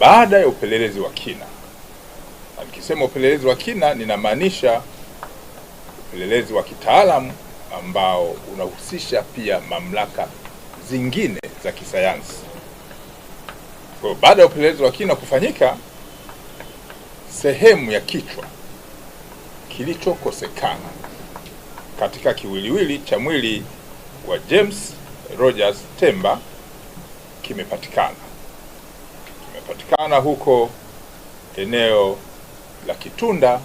baada ya upelelezi wa kina. Na nikisema upelelezi wa kina, ninamaanisha upelelezi wa kitaalamu ambao unahusisha pia mamlaka zingine za kisayansi. Kwa baada ya upelelezi wa kina kufanyika, sehemu ya kichwa kilichokosekana katika kiwiliwili cha mwili wa James Rogers Temba kimepatikana huko eneo la Kitunda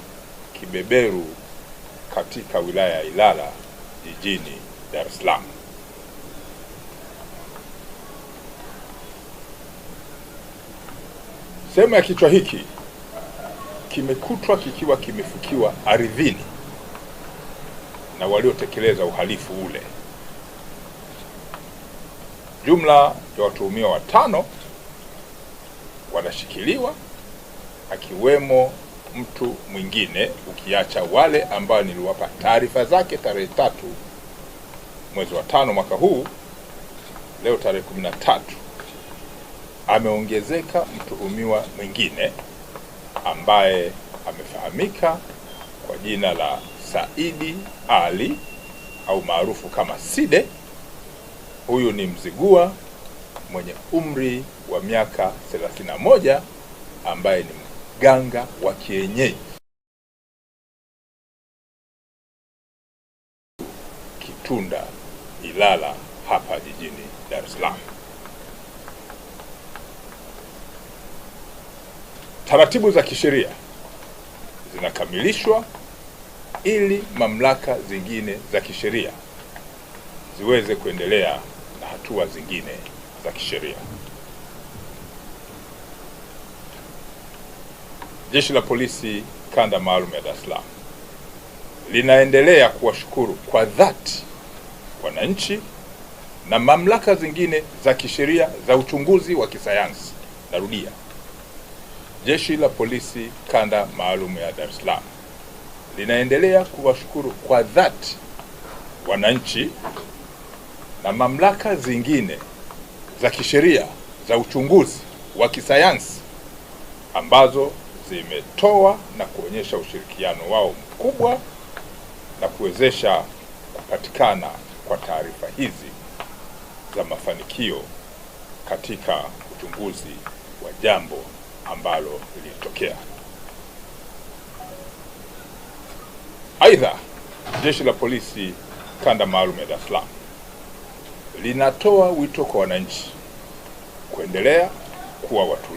Kibeberu katika wilaya ya Ilala jijini Dar es Salaam. Sehemu ya kichwa hiki kimekutwa kikiwa kimefukiwa ardhini na waliotekeleza uhalifu ule. Jumla ya watuhumiwa 5 wanashikiliwa, akiwemo mtu mwingine, ukiacha wale ambao niliwapa taarifa zake tarehe 3 mwezi wa 5 mwaka huu. Leo tarehe 13 ameongezeka mtuhumiwa mwingine ambaye amefahamika kwa jina la Saidi Ali au maarufu kama Side. Huyu ni Mzigua mwenye umri wa miaka 31 ambaye ni mganga wa kienyeji Kitunda Ilala hapa jijini Dar es Salaam. Taratibu za kisheria zinakamilishwa ili mamlaka zingine za kisheria ziweze kuendelea na hatua zingine za kisheria. Jeshi la Polisi Kanda Maalum ya Dar es Salaam linaendelea kuwashukuru kwa dhati wananchi na mamlaka zingine za kisheria za uchunguzi wa kisayansi. Narudia, Jeshi la Polisi Kanda Maalum ya Dar es Salaam linaendelea kuwashukuru kwa dhati wananchi na mamlaka zingine za kisheria za uchunguzi wa kisayansi ambazo zimetoa na kuonyesha ushirikiano wao mkubwa na kuwezesha kupatikana kwa taarifa hizi za mafanikio katika uchunguzi wa jambo ambalo lilitokea. Aidha, Jeshi la Polisi Kanda Maalum ya Dar es Salaam linatoa wito kwa wananchi kuendelea kuwa watulivu